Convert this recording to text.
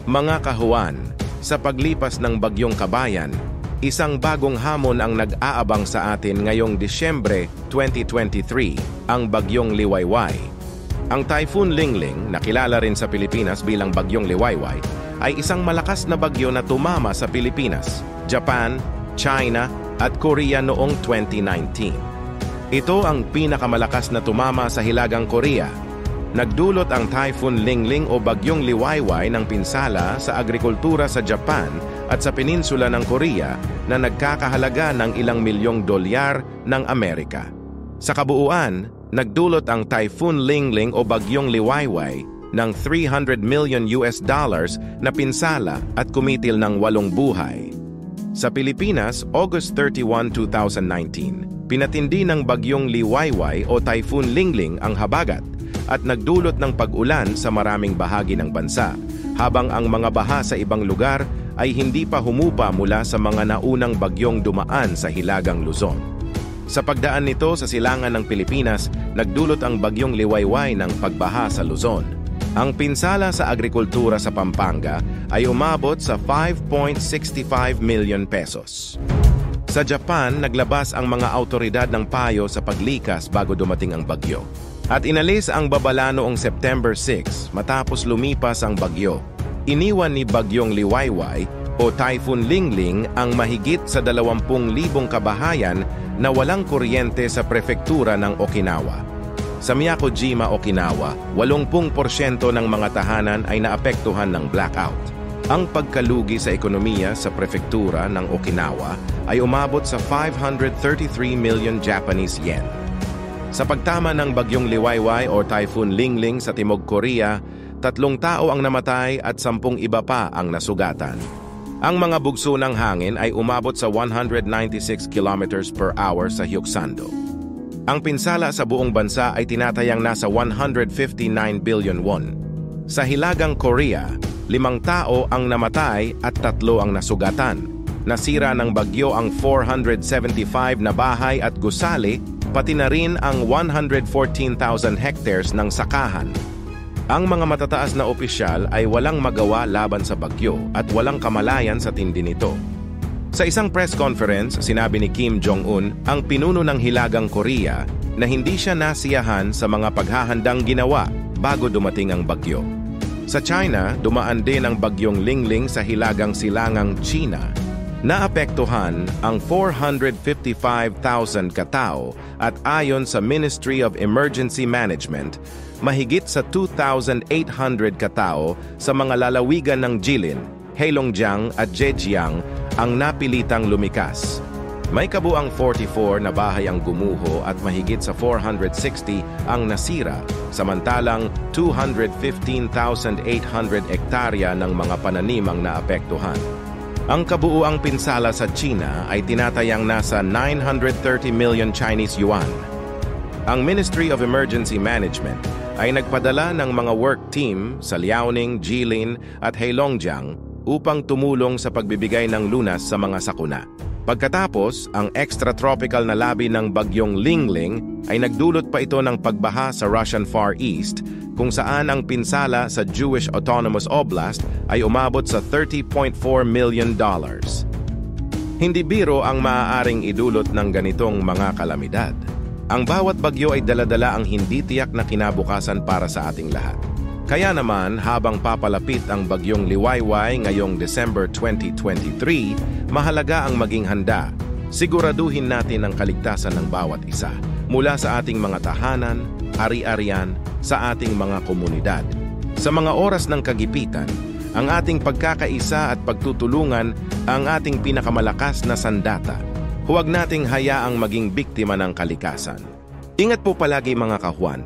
Mga kahuan, sa paglipas ng Bagyong Kabayan, isang bagong hamon ang nag-aabang sa atin ngayong Disyembre 2023, ang Bagyong Liwayway. Ang Typhoon Lingling, na kilala rin sa Pilipinas bilang Bagyong Liwayway, ay isang malakas na bagyo na tumama sa Pilipinas, Japan, China at Korea noong 2019. Ito ang pinakamalakas na tumama sa Hilagang Korea. Nagdulot ang Typhoon Lingling o Bagyong Liwayway ng pinsala sa agrikultura sa Japan at sa peninsula ng Korea na nagkakahalaga ng ilang milyong dolyar ng Amerika. Sa kabuuan, nagdulot ang Typhoon Lingling o Bagyong Liwayway ng $300 million na pinsala at kumitil ng 8 buhay. Sa Pilipinas, August 31, 2019, pinatindi ng Bagyong Liwayway o Typhoon Lingling ang habagat at nagdulot ng pag-ulan sa maraming bahagi ng bansa, habang ang mga baha sa ibang lugar ay hindi pa humupa mula sa mga naunang bagyong dumaan sa Hilagang Luzon. Sa pagdaan nito sa silangan ng Pilipinas, nagdulot ang Bagyong Liwayway ng pagbaha sa Luzon. Ang pinsala sa agrikultura sa Pampanga ay umabot sa 5.65 million pesos. Sa Japan, naglabas ang mga autoridad ng payo sa paglikas bago dumating ang bagyo. At inalis ang babala noong September 6 matapos lumipas ang bagyo. Iniwan ni Bagyong Liwayway o Typhoon Lingling ang mahigit sa 20,000 kabahayan na walang kuryente sa prefektura ng Okinawa. Sa Miyakojima, Okinawa, 80% ng mga tahanan ay naapektuhan ng blackout. Ang pagkalugi sa ekonomiya sa prefektura ng Okinawa ay umabot sa 533 million Japanese yen. Sa pagtama ng Bagyong Liwayway o Typhoon Lingling sa Timog Korea, 3 tao ang namatay at 10 iba pa ang nasugatan. Ang mga bugso ng hangin ay umabot sa 196 kilometers per hour sa Hyuksando. Ang pinsala sa buong bansa ay tinatayang nasa 159 billion won. Sa Hilagang Korea, 5 tao ang namatay at 3 ang nasugatan. Nasira ng bagyo ang 475 na bahay at gusali, pati na rin ang 114,000 hectares ng sakahan. Ang mga matataas na opisyal ay walang magawa laban sa bagyo at walang kamalayan sa tindi nito. Sa isang press conference, sinabi ni Kim Jong-un, ang pinuno ng Hilagang Korea, na hindi siya nasiyahan sa mga paghahandang ginawa bago dumating ang bagyo. Sa China, dumaan din ang Bagyong Lingling sa Hilagang Silangang China. Naapektuhan ang 455,000 katao at ayon sa Ministry of Emergency Management, mahigit sa 2,800 katao sa mga lalawigan ng Jilin, Heilongjiang at Zhejiang ang napilitang lumikas. May kabuang 44 na bahay ang gumuho at mahigit sa 460 ang nasira, samantalang 215,800 ektarya ng mga pananim ang naapektuhan. Ang kabuuang pinsala sa China ay tinatayang nasa 930 million Chinese yuan. Ang Ministry of Emergency Management ay nagpadala ng mga work team sa Liaoning, Jilin at Heilongjiang upang tumulong sa pagbibigay ng lunas sa mga sakuna. Pagkatapos, ang extratropical na labi ng Bagyong Lingling ay nagdulot pa ito ng pagbaha sa Russian Far East, kung saan ang pinsala sa Jewish Autonomous Oblast ay umabot sa $30.4 million. Hindi biro ang maaaring idulot ng ganitong mga kalamidad. Ang bawat bagyo ay daladala ang hindi tiyak na kinabukasan para sa ating lahat. Kaya naman, habang papalapit ang Bagyong Liwayway ngayong December 2023, mahalaga ang maging handa. Siguraduhin natin ang kaligtasan ng bawat isa, mula sa ating mga tahanan, ari-arian, sa ating mga komunidad. Sa mga oras ng kagipitan, ang ating pagkakaisa at pagtutulungan ang ating pinakamalakas na sandata. Huwag nating hayaang maging biktima ng kalikasan. Ingat po palagi mga kahuan.